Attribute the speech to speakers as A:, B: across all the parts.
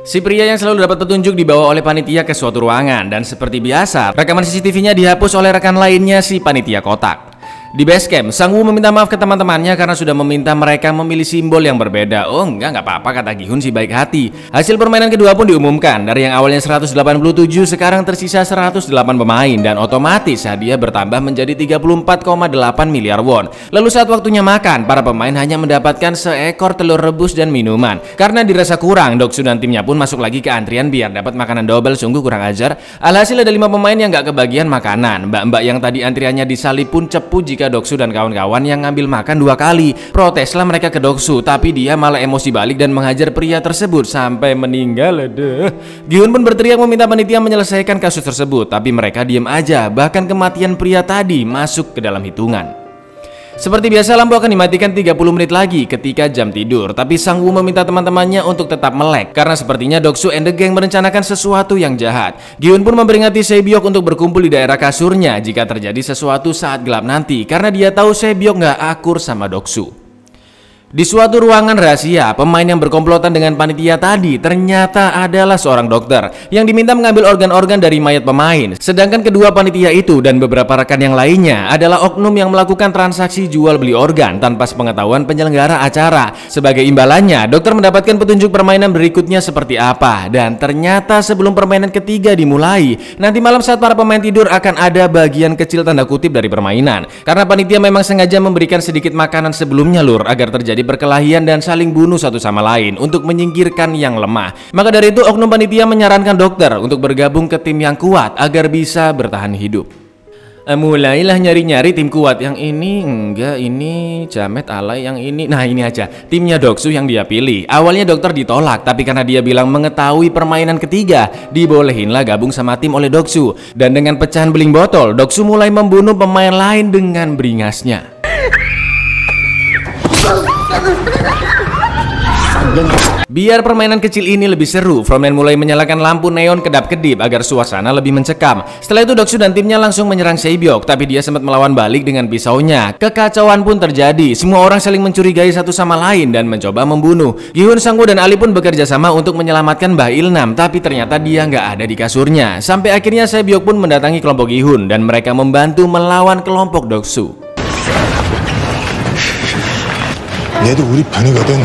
A: Si pria yang selalu dapat petunjuk dibawa oleh panitia ke suatu ruangan dan seperti biasa, rekaman CCTV-nya dihapus oleh rekan lainnya si panitia kotak. Di base camp, Sang Woo meminta maaf ke teman-temannya karena sudah meminta mereka memilih simbol yang berbeda. Oh enggak apa-apa, kata Gi-hun si baik hati. Hasil permainan kedua pun diumumkan. Dari yang awalnya 187, sekarang tersisa 108 pemain dan otomatis hadiah bertambah menjadi 34,8 miliar won. Lalu saat waktunya makan, para pemain hanya mendapatkan seekor telur rebus dan minuman. Karena dirasa kurang, Doksu dan timnya pun masuk lagi ke antrian biar dapat makanan double. Sungguh kurang ajar. Alhasil ada 5 pemain yang gak kebagian makanan. Mbak-mbak yang tadi antriannya disalip pun cepu jika Doksu dan kawan-kawan yang ngambil makan 2 kali. Proteslah mereka ke Doksu, tapi dia malah emosi balik dan menghajar pria tersebut sampai meninggal. Gi-hun pun berteriak meminta panitia menyelesaikan kasus tersebut, tapi mereka diam aja. Bahkan kematian pria tadi masuk ke dalam hitungan. Seperti biasa, lampu akan dimatikan 30 menit lagi ketika jam tidur. Tapi Sang Woo meminta teman-temannya untuk tetap melek karena sepertinya Doksu and the gang merencanakan sesuatu yang jahat. Gi-hun pun memperingati Sae-byok untuk berkumpul di daerah kasurnya jika terjadi sesuatu saat gelap nanti, karena dia tahu Sae-byok nggak akur sama Doksu. Di suatu ruangan rahasia, pemain yang berkomplotan dengan panitia tadi ternyata adalah seorang dokter yang diminta mengambil organ-organ dari mayat pemain. Sedangkan kedua panitia itu dan beberapa rekan yang lainnya adalah oknum yang melakukan transaksi jual beli organ tanpa sepengetahuan penyelenggara acara. Sebagai imbalannya, dokter mendapatkan petunjuk permainan berikutnya seperti apa. Dan ternyata sebelum permainan ketiga dimulai, nanti malam saat para pemain tidur akan ada bagian kecil tanda kutip dari permainan. Karena panitia memang sengaja memberikan sedikit makanan sebelumnya lur, agar terjadi perkelahian dan saling bunuh satu sama lain untuk menyingkirkan yang lemah. Maka dari itu oknum panitia menyarankan dokter untuk bergabung ke tim yang kuat agar bisa bertahan hidup. Mulailah nyari-nyari tim kuat. Yang ini enggak, ini Jamet alay, yang ini. Nah ini aja, timnya Doksu yang dia pilih. Awalnya dokter ditolak, tapi karena dia bilang mengetahui permainan ketiga, dibolehinlah gabung sama tim oleh Doksu. Dan dengan pecahan beling botol, Doksu mulai membunuh pemain lain dengan beringasnya. Biar permainan kecil ini lebih seru, frontman mulai menyalakan lampu neon kedap-kedip agar suasana lebih mencekam. Setelah itu Doksu dan timnya langsung menyerang Sae-byok, tapi dia sempat melawan balik dengan pisaunya. Kekacauan pun terjadi, semua orang saling mencurigai satu sama lain dan mencoba membunuh. Gi-hun, Sang Woo dan Ali pun bekerja sama untuk menyelamatkan Mbah Il-nam, tapi ternyata dia nggak ada di kasurnya. Sampai akhirnya Sae-byok pun mendatangi kelompok Gi-hun dan mereka membantu melawan kelompok Doksu.
B: 얘도 우리 반이거든.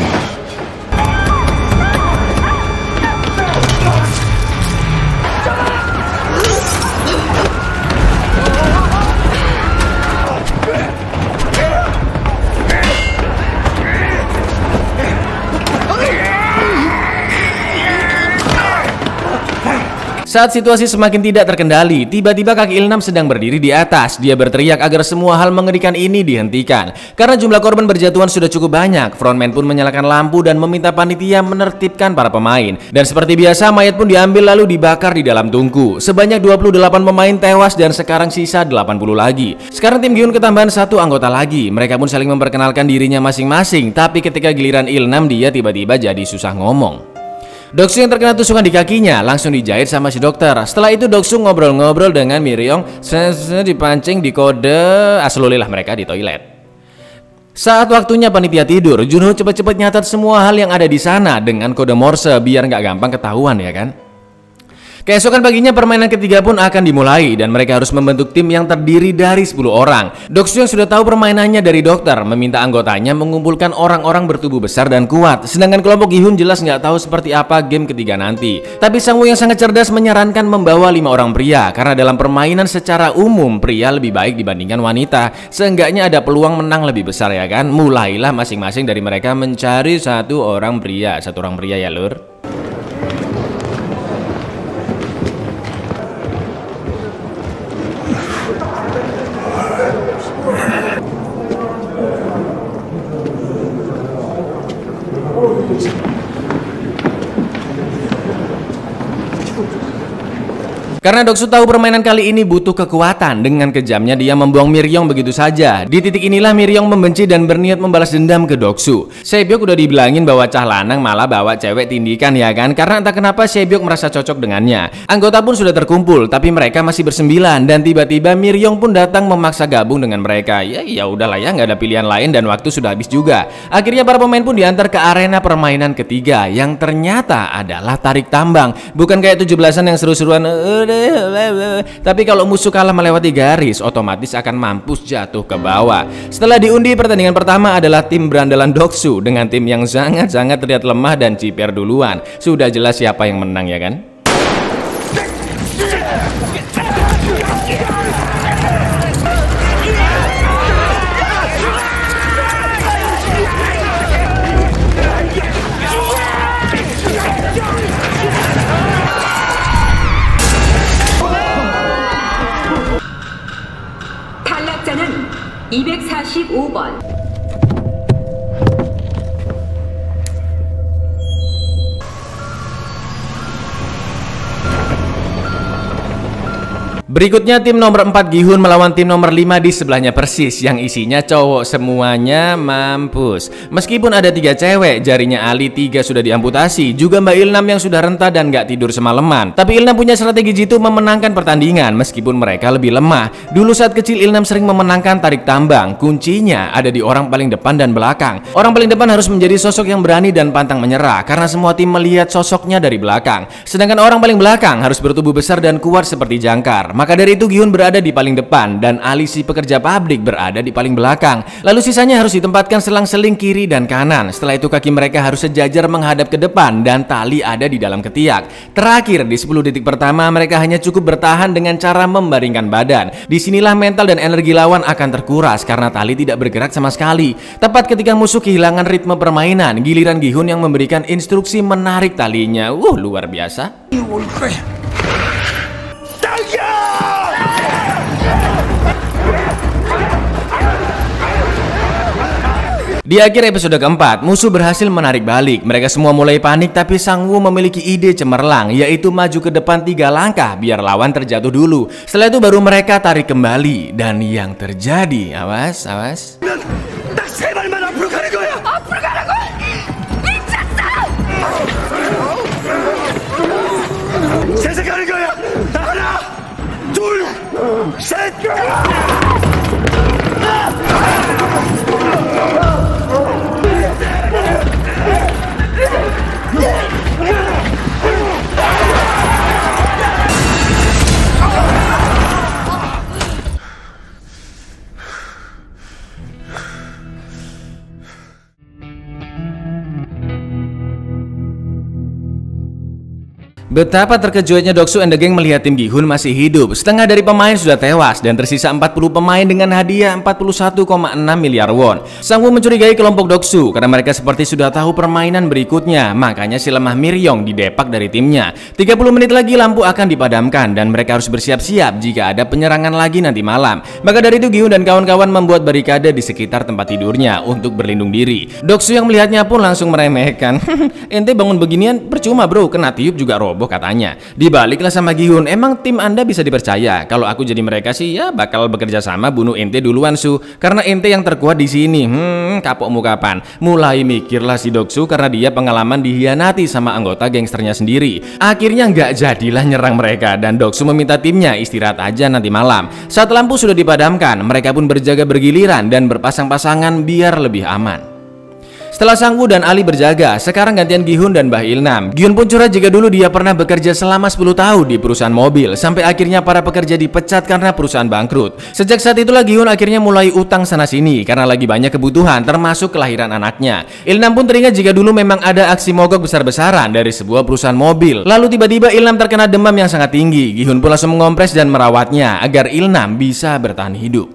A: Saat situasi semakin tidak terkendali, tiba-tiba kaki Il-nam sedang berdiri di atas. Dia berteriak agar semua hal mengerikan ini dihentikan. Karena jumlah korban berjatuhan sudah cukup banyak, frontman pun menyalakan lampu dan meminta panitia menertibkan para pemain. Dan seperti biasa, mayat pun diambil lalu dibakar di dalam tungku. Sebanyak 28 pemain tewas dan sekarang sisa 80 lagi. Sekarang tim Gi-hun ketambahan 1 anggota lagi. Mereka pun saling memperkenalkan dirinya masing-masing. Tapi ketika giliran Il-nam, dia tiba-tiba jadi susah ngomong. Doksu yang terkena tusukan di kakinya langsung dijahit sama si dokter. Setelah itu Doksu ngobrol-ngobrol dengan Miryong, dipancing, dikode, aslulilah mereka di toilet. Saat waktunya panitia tidur, Junho cepat-cepat nyatat semua hal yang ada di sana dengan kode Morse biar nggak gampang ketahuan ya kan. Keesokan paginya permainan ketiga pun akan dimulai dan mereka harus membentuk tim yang terdiri dari 10 orang. Doksu yang sudah tahu permainannya dari dokter meminta anggotanya mengumpulkan orang-orang bertubuh besar dan kuat. Sedangkan kelompok Gi-hun jelas nggak tahu seperti apa game ketiga nanti. Tapi Sang Woo yang sangat cerdas menyarankan membawa 5 orang pria karena dalam permainan secara umum pria lebih baik dibandingkan wanita. Seenggaknya ada peluang menang lebih besar ya kan. Mulailah masing-masing dari mereka mencari satu orang pria ya lur. Karena Doksu tahu permainan kali ini butuh kekuatan, dengan kejamnya dia membuang Miryong begitu saja. Di titik inilah Miryong membenci dan berniat membalas dendam ke Doksu. Saebyok udah dibilangin bahwa cah lanang malah bawa cewek tindikan ya kan, karena entah kenapa Saebyok merasa cocok dengannya. Anggota pun sudah terkumpul, tapi mereka masih bersembilan dan tiba-tiba Miryong pun datang memaksa gabung dengan mereka. Ya udahlah ya, nggak ada pilihan lain dan waktu sudah habis juga. Akhirnya para pemain pun diantar ke arena permainan ketiga yang ternyata adalah tarik tambang. Bukan kayak 17-an yang seru-seruan. Tapi kalau musuh kalah melewati garis, otomatis akan mampus jatuh ke bawah. Setelah diundi, pertandingan pertama adalah tim berandalan Doksu dengan tim yang sangat-sangat terlihat lemah dan ciper duluan. Sudah jelas siapa yang menang ya kan?
C: 탈락자는 245번.
A: Berikutnya tim nomor 4 Gi-hun melawan tim nomor 5 di sebelahnya persis, yang isinya cowok semuanya mampus. Meskipun ada 3 cewek, jarinya Ali 3 sudah diamputasi, juga Mbak Ilnam yang sudah renta dan gak tidur semalaman. Tapi Ilnam punya strategi jitu memenangkan pertandingan meskipun mereka lebih lemah. Dulu saat kecil Ilnam sering memenangkan tarik tambang, kuncinya ada di orang paling depan dan belakang. Orang paling depan harus menjadi sosok yang berani dan pantang menyerah karena semua tim melihat sosoknya dari belakang. Sedangkan orang paling belakang harus bertubuh besar dan kuat seperti jangkar. Maka dari itu Gi-hun berada di paling depan dan Ali si pekerja pabrik berada di paling belakang. Lalu sisanya harus ditempatkan selang-seling kiri dan kanan. Setelah itu kaki mereka harus sejajar menghadap ke depan dan tali ada di dalam ketiak. Terakhir di 10 detik pertama mereka hanya cukup bertahan dengan cara membaringkan badan. Disinilah mental dan energi lawan akan terkuras karena tali tidak bergerak sama sekali. Tepat ketika musuh kehilangan ritme permainan, giliran Gi-hun yang memberikan instruksi menarik talinya. Luar biasa. Di akhir episode keempat, musuh berhasil menarik balik. Mereka semua mulai panik, tapi Sang-woo memiliki ide cemerlang, yaitu maju ke depan 3 langkah biar lawan terjatuh dulu. Setelah itu baru mereka tarik kembali. Dan yang terjadi, awas. Betapa terkejutnya Doksu and the Gang melihat tim Gi-hun masih hidup. Setengah dari pemain sudah tewas dan tersisa 40 pemain dengan hadiah 41,6 miliar won. Sang-woo mencurigai kelompok Doksu karena mereka seperti sudah tahu permainan berikutnya. Makanya si lemah Miryong didepak dari timnya. 30 menit lagi lampu akan dipadamkan dan mereka harus bersiap-siap jika ada penyerangan lagi nanti malam. Maka dari itu Gi-hun dan kawan-kawan membuat barikade di sekitar tempat tidurnya untuk berlindung diri. Doksu yang melihatnya pun langsung meremehkan. Ente bangun beginian percuma bro, kena tiup juga roboh katanya. Dibaliklah sama Gi-hun, emang tim anda bisa dipercaya? Kalau aku jadi mereka sih ya bakal bekerja sama bunuh ente duluan Su, karena ente yang terkuat di sini. Kapokmu kapan? Mulai mikirlah si Doksu karena dia pengalaman dihianati sama anggota gangsternya sendiri. Akhirnya nggak jadilah nyerang mereka dan Doksu meminta timnya istirahat aja nanti malam. Saat lampu sudah dipadamkan, mereka pun berjaga bergiliran dan berpasang-pasangan biar lebih aman. Setelah Sang-woo dan Ali berjaga, sekarang gantian Gi-hun dan Mbah Ilnam. Gi-hun pun curhat jika dulu dia pernah bekerja selama 10 tahun di perusahaan mobil, sampai akhirnya para pekerja dipecat karena perusahaan bangkrut. Sejak saat itulah Gi-hun akhirnya mulai utang sana-sini karena lagi banyak kebutuhan, termasuk kelahiran anaknya. Ilnam pun teringat jika dulu memang ada aksi mogok besar-besaran dari sebuah perusahaan mobil. Lalu tiba-tiba Ilnam terkena demam yang sangat tinggi. Gi-hun pun langsung mengompres dan merawatnya agar Ilnam bisa bertahan hidup.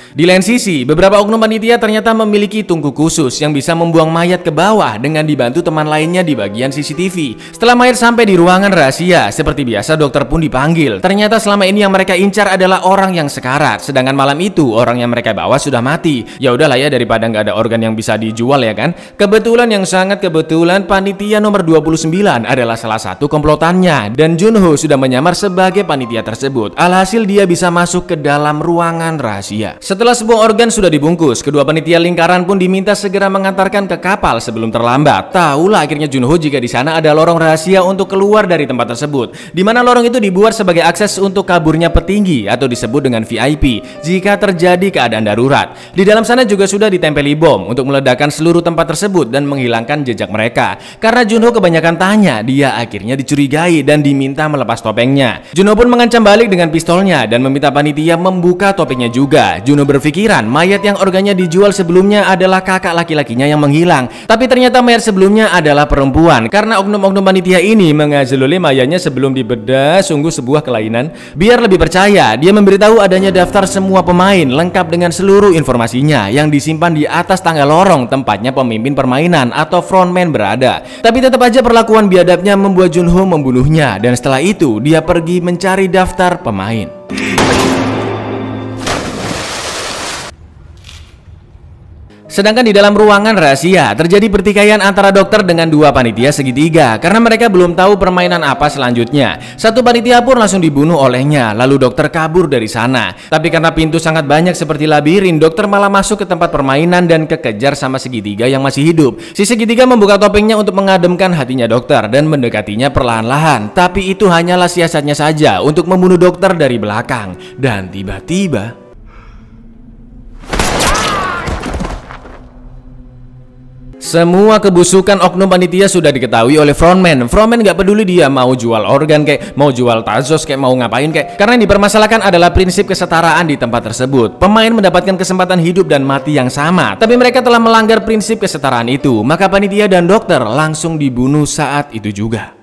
A: Di lain sisi, beberapa oknum panitia ternyata memiliki tungku khusus yang bisa membuang mayat ke bawah dengan dibantu teman lainnya di bagian CCTV. Setelah mayat sampai di ruangan rahasia, seperti biasa dokter pun dipanggil. Ternyata selama ini yang mereka incar adalah orang yang sekarat, sedangkan malam itu orang yang mereka bawa sudah mati. Ya udahlah ya, daripada nggak ada organ yang bisa dijual ya kan. Kebetulan yang sangat kebetulan panitia nomor 29 adalah salah satu komplotannya dan Junho sudah menyamar sebagai panitia tersebut. Alhasil dia bisa masuk ke dalam ruangan rahasia. Setelah sebuah organ sudah dibungkus, kedua panitia lingkaran pun diminta segera mengantarkan ke kapal sebelum terlambat. Tahulah akhirnya Junho jika di sana ada lorong rahasia untuk keluar dari tempat tersebut, di mana lorong itu dibuat sebagai akses untuk kaburnya petinggi atau disebut dengan VIP jika terjadi keadaan darurat. Di dalam sana juga sudah ditempeli bom untuk meledakkan seluruh tempat tersebut dan menghilangkan jejak mereka. Karena Junho kebanyakan tanya, dia akhirnya dicurigai dan diminta melepas topengnya. Junho pun mengancam balik dengan pistolnya dan meminta panitia membuka topengnya juga. Junho berpikiran mayat yang organnya dijual sebelumnya adalah kakak laki-lakinya yang menghilang, tapi ternyata mayat sebelumnya adalah perempuan. Karena oknum-oknum panitia ini mengazululi mayatnya sebelum dibedah, sungguh sebuah kelainan. Biar lebih percaya, dia memberitahu adanya daftar semua pemain lengkap dengan seluruh informasinya yang disimpan di atas tangga lorong tempatnya pemimpin permainan atau frontman berada. Tapi tetap aja perlakuan biadabnya membuat Junho membunuhnya, dan setelah itu dia pergi mencari daftar pemain. Sedangkan di dalam ruangan rahasia terjadi pertikaian antara dokter dengan dua panitia segitiga karena mereka belum tahu permainan apa selanjutnya. Satu panitia pun langsung dibunuh olehnya, lalu dokter kabur dari sana. Tapi karena pintu sangat banyak seperti labirin, dokter malah masuk ke tempat permainan dan kekejar sama segitiga yang masih hidup. Si segitiga membuka topengnya untuk mengademkan hatinya dokter dan mendekatinya perlahan-lahan. Tapi itu hanyalah siasatnya saja untuk membunuh dokter dari belakang. Dan tiba-tiba semua kebusukan oknum panitia sudah diketahui oleh frontman. Frontman gak peduli dia mau jual organ kayak, mau jual tazos kayak, mau ngapain kayak. Karena yang dipermasalahkan adalah prinsip kesetaraan di tempat tersebut. Pemain mendapatkan kesempatan hidup dan mati yang sama, tapi mereka telah melanggar prinsip kesetaraan itu. Maka panitia dan dokter langsung dibunuh saat itu juga.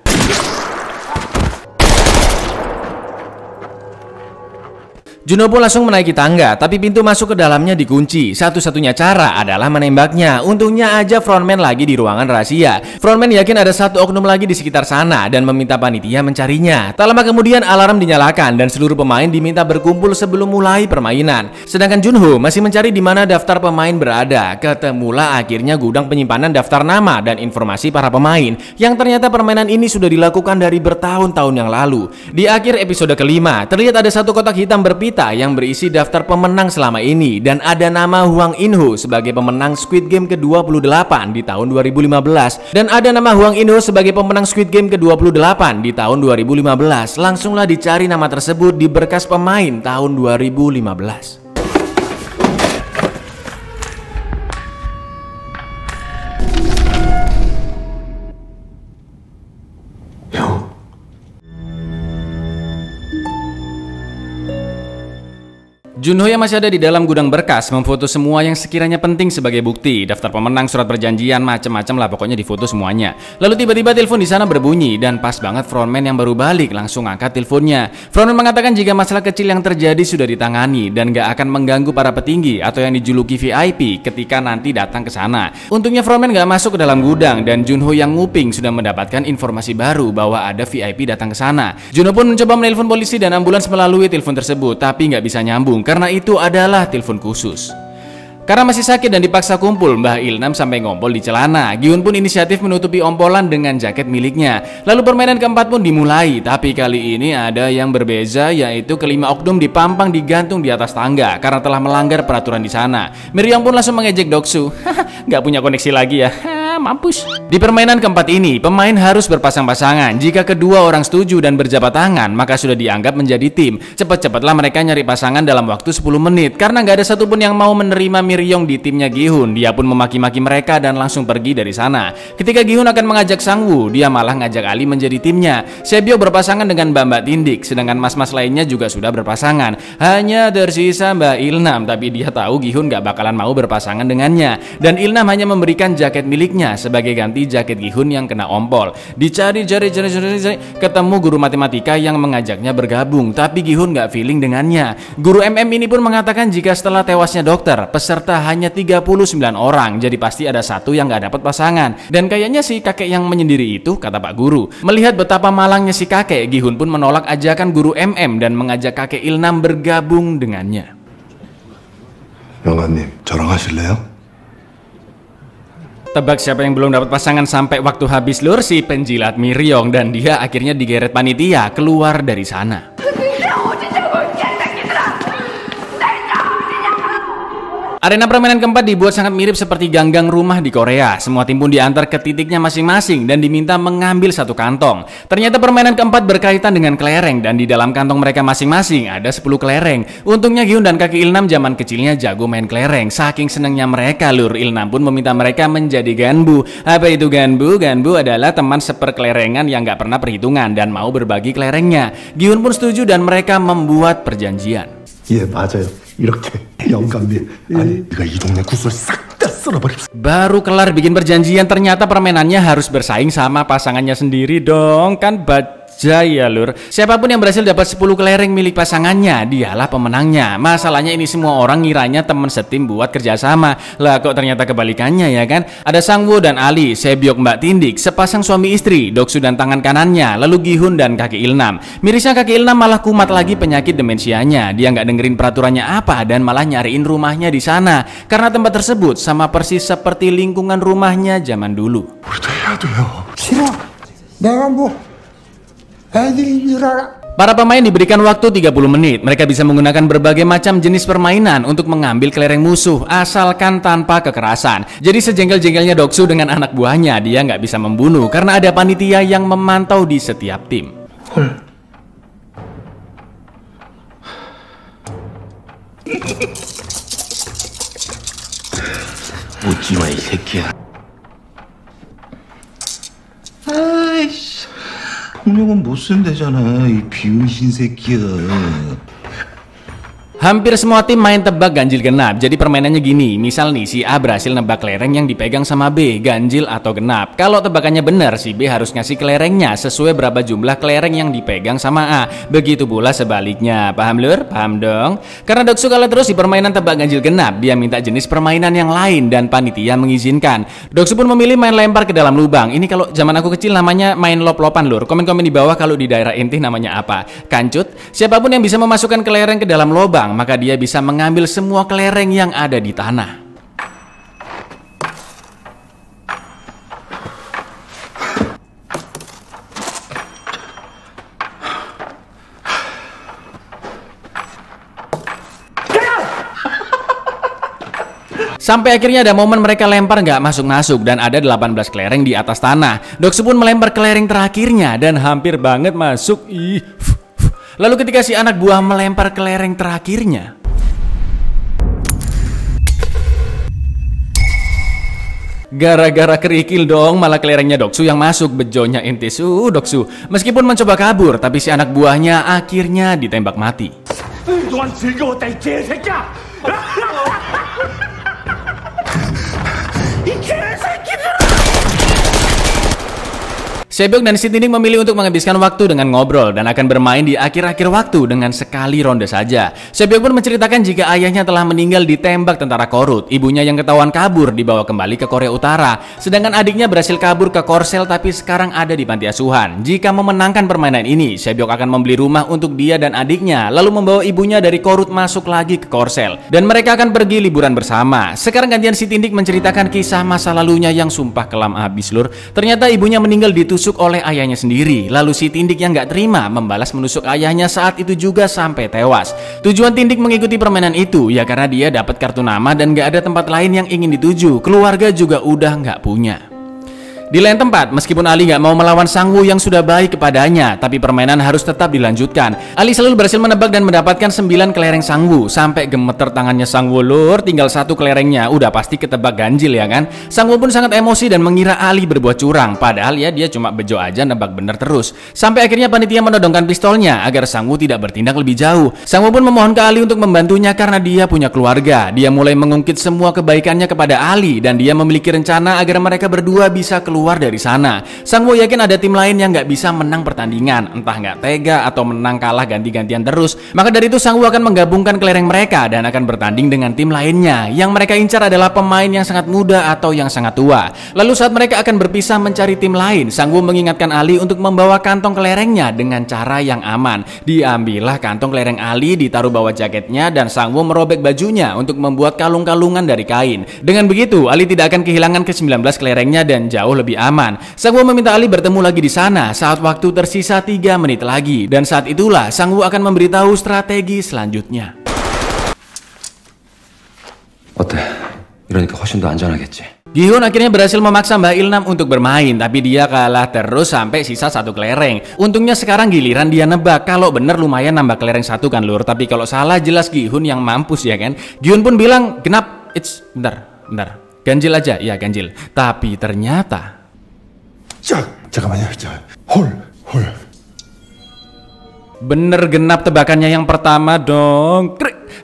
A: Junho pun langsung menaiki tangga, tapi pintu masuk ke dalamnya dikunci. Satu-satunya cara adalah menembaknya. Untungnya aja frontman lagi di ruangan rahasia. Frontman yakin ada satu oknum lagi di sekitar sana dan meminta panitia mencarinya. Tak lama kemudian alarm dinyalakan dan seluruh pemain diminta berkumpul sebelum mulai permainan. Sedangkan Junho masih mencari di mana daftar pemain berada. Ketemulah akhirnya gudang penyimpanan daftar nama dan informasi para pemain, yang ternyata permainan ini sudah dilakukan dari bertahun-tahun yang lalu. Di akhir episode kelima, terlihat ada satu kotak hitam berpita yang berisi daftar pemenang selama ini, dan ada nama Hwang In-ho sebagai pemenang Squid Game ke-28 di tahun 2015 dan ada nama Hwang In-ho sebagai pemenang Squid Game ke-28 di tahun 2015. Langsunglah dicari nama tersebut di berkas pemain tahun 2015. Junho yang masih ada di dalam gudang berkas memfoto semua yang sekiranya penting sebagai bukti, daftar pemenang, surat perjanjian, macam-macam lah pokoknya difoto semuanya. Lalu tiba-tiba telepon di sana berbunyi dan pas banget frontman yang baru balik langsung angkat teleponnya. Frontman mengatakan jika masalah kecil yang terjadi sudah ditangani dan gak akan mengganggu para petinggi atau yang dijuluki VIP ketika nanti datang ke sana. Untungnya frontman gak masuk ke dalam gudang dan Junho yang nguping sudah mendapatkan informasi baru bahwa ada VIP datang ke sana. Junho pun mencoba menelpon polisi dan ambulans melalui telepon tersebut, tapi gak bisa nyambung karena itu adalah telepon khusus. Karena masih sakit dan dipaksa kumpul, Mbah Ilnam sampai ngompol di celana. Gi-hun pun inisiatif menutupi ompolan dengan jaket miliknya. Lalu permainan keempat pun dimulai, tapi kali ini ada yang berbeza, yaitu kelima oknum dipampang digantung di atas tangga karena telah melanggar peraturan di sana. Miryong pun langsung mengejek Doksu. Nggak punya koneksi lagi ya. Mampus. Di permainan keempat ini, pemain harus berpasang-pasangan. Jika kedua orang setuju dan berjabat tangan, maka sudah dianggap menjadi tim. Cepat-cepatlah mereka nyari pasangan dalam waktu 10 menit, karena nggak ada satupun yang mau menerima Miryong di timnya Gi-hun. Dia pun memaki-maki mereka dan langsung pergi dari sana. Ketika Gi-hun akan mengajak Sang-woo, dia malah ngajak Ali menjadi timnya. Sebyo berpasangan dengan Mbak Tindik, sedangkan mas-mas lainnya juga sudah berpasangan. Hanya tersisa Mbak Ilnam, tapi dia tahu Gi-hun nggak bakalan mau berpasangan dengannya. Dan Ilnam hanya memberikan jaket miliknya sebagai ganti jaket Gi-hun yang kena ompol. Dicari, ketemu guru matematika yang mengajaknya bergabung, tapi Gi-hun nggak feeling dengannya. Guru MM ini pun mengatakan jika setelah tewasnya dokter, peserta hanya 39 orang, jadi pasti ada satu yang nggak dapat pasangan. Dan kayaknya si kakek yang menyendiri itu, kata Pak Guru. Melihat betapa malangnya si kakek, Gi-hun pun menolak ajakan guru MM dan mengajak kakek Ilnam bergabung dengannya.
B: 영아님, 저랑 하실래요?
A: Tebak siapa yang belum dapat pasangan sampai waktu habis lur? Si penjilat Miryong, dan dia akhirnya digeret panitia keluar dari sana. Arena permainan keempat dibuat sangat mirip seperti ganggang rumah di Korea. Semua tim pun diantar ke titiknya masing-masing dan diminta mengambil satu kantong. Ternyata permainan keempat berkaitan dengan kelereng, dan di dalam kantong mereka masing-masing ada 10 kelereng. Untungnya Gi-hun dan kakek Ilnam zaman kecilnya jago main kelereng. Saking senengnya mereka lur, Ilnam pun meminta mereka menjadi ganbu. Apa itu ganbu? Ganbu adalah teman seperkelerengan yang gak pernah perhitungan dan mau berbagi kelerengnya. Gi-hun pun setuju dan mereka membuat perjanjian.
B: 예, 맞아요. 이렇게 영감님. 아니, 네가 이 동네 구슬 싹 다 쓸어버립시다.
A: Baru kelar bikin perjanjian, ternyata permainannya harus bersaing sama pasangannya sendiri dong. Kan ya lur. Siapapun yang berhasil dapat 10 kelereng milik pasangannya, dialah pemenangnya. Masalahnya ini semua orang ngiranya teman setim buat kerjasama. Lah kok ternyata kebalikannya ya kan. Ada Sang-woo dan Ali, Sebyok Mbak Tindik, sepasang suami istri, Doksu dan tangan kanannya, lalu Gi-hun dan kaki Ilnam. Mirisnya kaki Ilnam malah kumat lagi penyakit demensianya. Dia nggak dengerin peraturannya apa dan malah nyariin rumahnya di sana. Karena tempat tersebut sama persis seperti lingkungan rumahnya zaman dulu.
B: 우리도 해야 돼요.
D: 싫어. 내가 뭐 애들이 일하라.
A: Para pemain diberikan waktu 30 menit. Mereka bisa menggunakan berbagai macam jenis permainan untuk mengambil kelereng musuh, asalkan tanpa kekerasan. Jadi sejengkel-jengkelnya Doksu dengan anak buahnya, dia nggak bisa membunuh karena ada panitia yang memantau di setiap tim.
B: 웃지마 이 새끼야. 아이씨, 운영은 못 쓴대잖아 이 비응신 새끼야.
A: Hampir semua tim main tebak ganjil genap. Jadi permainannya gini, misal nih si A berhasil nebak kelereng yang dipegang sama B, ganjil atau genap. Kalau tebakannya benar, si B harus ngasih kelerengnya sesuai berapa jumlah kelereng yang dipegang sama A. Begitu pula sebaliknya. Paham lur? Paham dong? Karena Doksu kalah terus di permainan tebak ganjil genap, dia minta jenis permainan yang lain dan panitia mengizinkan. Doksu pun memilih main lempar ke dalam lubang. Ini kalau zaman aku kecil namanya main lop-lopan lur. Komen-komen di bawah kalau di daerah inti namanya apa. Kancut, siapapun yang bisa memasukkan kelereng ke dalam lubang, maka dia bisa mengambil semua kelereng yang ada di tanah. Sampai akhirnya ada momen mereka lempar nggak masuk-masuk dan ada 18 kelereng di atas tanah. Doksu pun melempar kelereng terakhirnya dan hampir banget masuk. Lalu ketika si anak buah melempar kelereng terakhirnya, gara-gara kerikil dong, malah kelerengnya Doksu yang masuk. Bejonya intis Doksu. Meskipun mencoba kabur, tapi si anak buahnya akhirnya ditembak mati.
D: 동안 즐거웠다 이 개새끼야. 이 개새끼들아.
A: Sebyok dan si Tindik memilih untuk menghabiskan waktu dengan ngobrol dan akan bermain di akhir-akhir waktu dengan sekali ronde saja. Sebyok pun menceritakan jika ayahnya telah meninggal ditembak tentara Korut, ibunya yang ketahuan kabur dibawa kembali ke Korea Utara, sedangkan adiknya berhasil kabur ke Korsel tapi sekarang ada di panti asuhan. Jika memenangkan permainan ini, Sebyok akan membeli rumah untuk dia dan adiknya, lalu membawa ibunya dari Korut masuk lagi ke Korsel, dan mereka akan pergi liburan bersama. Sekarang gantian si Tindik menceritakan kisah masa lalunya yang sumpah kelam abis lur. Ternyata ibunya meninggal ditusuk oleh ayahnya sendiri. Lalu si Tindik yang gak terima membalas menusuk ayahnya saat itu juga sampai tewas. Tujuan Tindik mengikuti permainan itu ya karena dia dapat kartu nama dan gak ada tempat lain yang ingin dituju. Keluarga juga udah gak punya. Di lain tempat, meskipun Ali nggak mau melawan Sangwoo yang sudah baik kepadanya, tapi permainan harus tetap dilanjutkan. Ali selalu berhasil menebak dan mendapatkan 9 kelereng Sangwoo. Sampai gemeter tangannya Sangwoo lur, tinggal 1 kelerengnya. Udah pasti ketebak ganjil ya kan? Sangwoo pun sangat emosi dan mengira Ali berbuat curang. Padahal ya dia cuma bejo aja nebak bener terus. Sampai akhirnya panitia menodongkan pistolnya agar Sangwoo tidak bertindak lebih jauh. Sangwoo pun memohon ke Ali untuk membantunya karena dia punya keluarga. Dia mulai mengungkit semua kebaikannya kepada Ali dan dia memiliki rencana agar mereka berdua bisa keluar dari sana. Sangwoo yakin ada tim lain yang nggak bisa menang pertandingan, entah nggak tega atau menang kalah ganti-gantian terus. Maka dari itu Sangwoo akan menggabungkan kelereng mereka dan akan bertanding dengan tim lainnya. Yang mereka incar adalah pemain yang sangat muda atau yang sangat tua. Lalu saat mereka akan berpisah mencari tim lain, Sangwoo mengingatkan Ali untuk membawa kantong kelerengnya dengan cara yang aman. Diambillah kantong kelereng Ali, ditaruh bawah jaketnya dan Sangwoo merobek bajunya untuk membuat kalung-kalungan dari kain. Dengan begitu Ali tidak akan kehilangan ke-19 kelerengnya dan jauh lebih aman. Sangwoo meminta Ali bertemu lagi di sana saat waktu tersisa 3 menit lagi dan saat itulah Sangwoo akan memberitahu strategi selanjutnya.
E: 어때? 이러니까 훨씬 더 안전하겠지.
A: Gi-hun akhirnya berhasil memaksa Mbak Ilnam untuk bermain, tapi dia kalah terus sampai sisa 1 kelereng. Untungnya sekarang giliran dia nebak. Kalau bener lumayan nambah kelereng 1 kan lur, tapi kalau salah jelas Gi-hun yang mampus ya kan. Gi-hun pun bilang genap, bentar, ganjil aja, ya ganjil. Tapi ternyata
B: 잠깐만요. 홀.
A: bener genap tebakannya yang pertama dong.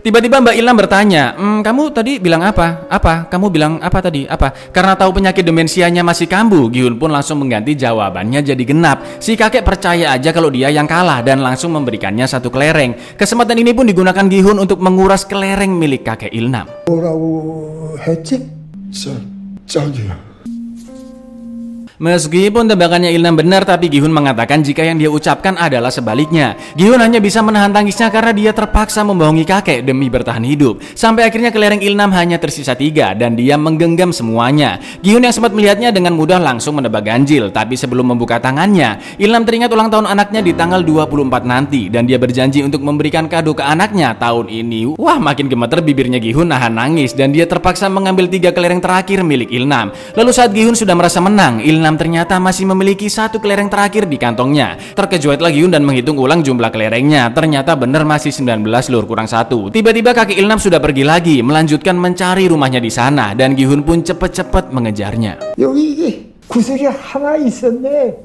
A: Tiba-tiba Mbak Ilnam bertanya, kamu tadi bilang apa? Kamu bilang apa tadi? Apa? Karena tahu penyakit demensianya masih kambuh, Gi-hun pun langsung mengganti jawabannya jadi genap. Si kakek percaya aja kalau dia yang kalah dan langsung memberikannya 1 kelereng. Kesempatan ini pun digunakan Gi-hun untuk menguras kelereng milik kakek Ilnam.
D: 뭐라고 했지?
B: 짝이야.
A: Meskipun tebakannya Ilnam benar, tapi Gi-hun mengatakan jika yang dia ucapkan adalah sebaliknya. Gi-hun hanya bisa menahan tangisnya karena dia terpaksa membohongi kakek demi bertahan hidup. Sampai akhirnya kelereng Ilnam hanya tersisa 3 dan dia menggenggam semuanya. Gi-hun yang sempat melihatnya dengan mudah langsung menebak ganjil, tapi sebelum membuka tangannya, Ilnam teringat ulang tahun anaknya di tanggal 24 nanti dan dia berjanji untuk memberikan kado ke anaknya tahun ini. Wah, makin gemeter bibirnya Gi-hun nahan nangis dan dia terpaksa mengambil 3 kelereng terakhir milik Ilnam. Lalu saat Gi-hun sudah merasa menang, Ilnam ternyata masih memiliki 1 kelereng terakhir di kantongnya. Terkejuitlah Gi-hun dan menghitung ulang jumlah kelerengnya. Ternyata benar masih 19 lur kurang 1. Tiba-tiba kaki Ilnam sudah pergi lagi melanjutkan mencari rumahnya di sana dan Gi-hun pun cepet-cepet mengejarnya.
D: 여기 이게 구슬이 하나 있었네.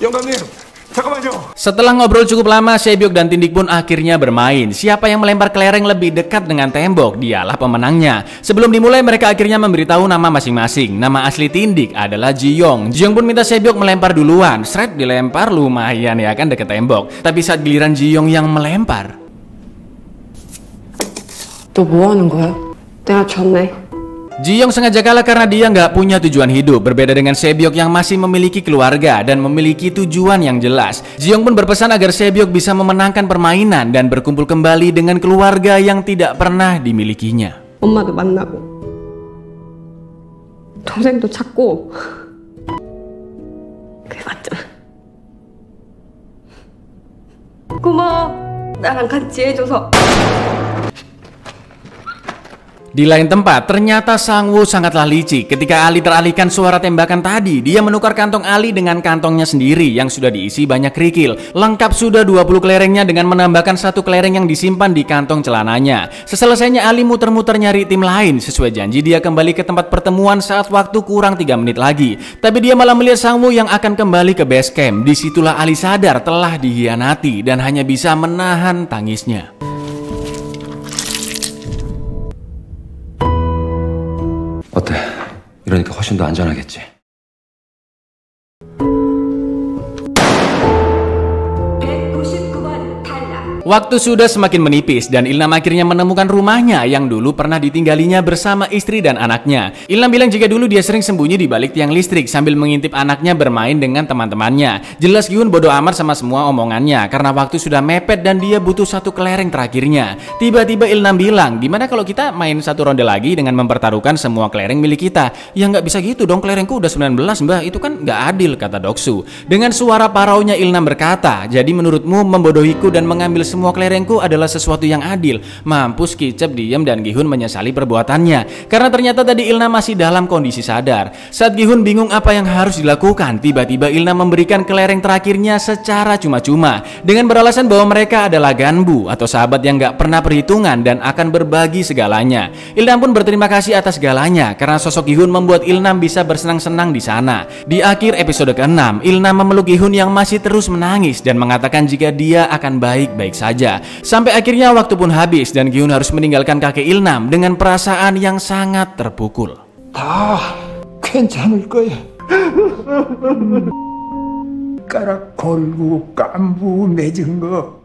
B: 영감님, 잠깐만요.
A: Setelah ngobrol cukup lama, Sebyok dan Tindik pun akhirnya bermain. Siapa yang melempar kelereng lebih dekat dengan tembok, dialah pemenangnya. Sebelum dimulai, mereka akhirnya memberitahu nama masing-masing. Nama asli Tindik adalah Ji-yong. Ji-yong pun minta Sebyok melempar duluan. Sret dilempar lumayan ya kan deket tembok. Tapi saat giliran Ji-yong yang melempar,
F: 너 뭐 하는 거야? 내가 졌네.
A: Ji-yong sengaja kalah karena dia nggak punya tujuan hidup. Berbeda dengan Sebyok yang masih memiliki keluarga dan memiliki tujuan yang jelas. Ji-yong pun berpesan agar Sebyok bisa memenangkan permainan dan berkumpul kembali dengan keluarga yang tidak pernah dimilikinya.
F: 엄마도 만나고 동생도 찾고 그게 맞잖아. 고마워. 나랑 같이 해줘서.
A: Di lain tempat, ternyata Sangwoo sangatlah licik. Ketika Ali teralihkan suara tembakan tadi, dia menukar kantong Ali dengan kantongnya sendiri yang sudah diisi banyak kerikil. Lengkap sudah 20 kelerengnya dengan menambahkan 1 kelereng yang disimpan di kantong celananya. Seselesainya Ali muter-muter nyari tim lain. Sesuai janji dia kembali ke tempat pertemuan saat waktu kurang 3 menit lagi. Tapi dia malah melihat Sangwoo yang akan kembali ke base camp. Disitulah Ali sadar telah dihianati dan hanya bisa menahan tangisnya.
E: 어때? 이러니까 훨씬 더 안전하겠지.
A: Waktu sudah semakin menipis dan Ilnam akhirnya menemukan rumahnya yang dulu pernah ditinggalinya bersama istri dan anaknya. Ilnam bilang jika dulu dia sering sembunyi di balik tiang listrik sambil mengintip anaknya bermain dengan teman-temannya. Jelas Gi-hun bodoh amat sama semua omongannya karena waktu sudah mepet dan dia butuh 1 kelereng terakhirnya. Tiba-tiba Ilnam bilang, gimana kalau kita main 1 ronde lagi dengan mempertaruhkan semua kelereng milik kita? Ya nggak bisa gitu dong, kelerengku udah 19 mbah, itu kan nggak adil, kata Doksu. Dengan suara paraunya Ilnam berkata, jadi menurutmu membodohiku dan mengambil semua semua kelerengku adalah sesuatu yang adil. Mampus, Kicep diam dan Gi-hun menyesali perbuatannya. Karena ternyata tadi Ilna masih dalam kondisi sadar. Saat Gi-hun bingung apa yang harus dilakukan, tiba-tiba Ilna memberikan kelereng terakhirnya secara cuma-cuma. Dengan beralasan bahwa mereka adalah ganbu atau sahabat yang gak pernah perhitungan dan akan berbagi segalanya. Ilna pun berterima kasih atas segalanya karena sosok Gi-hun membuat Ilna bisa bersenang-senang di sana. Di akhir episode ke-6, Ilna memeluk Gi-hun yang masih terus menangis dan mengatakan jika dia akan baik-baik saja. Sampai akhirnya waktu pun habis dan Gi-hun harus meninggalkan kakek Ilnam dengan perasaan yang sangat terpukul.
D: 다 괜찮을 거야. 가락 걸고 깐부 맺은 거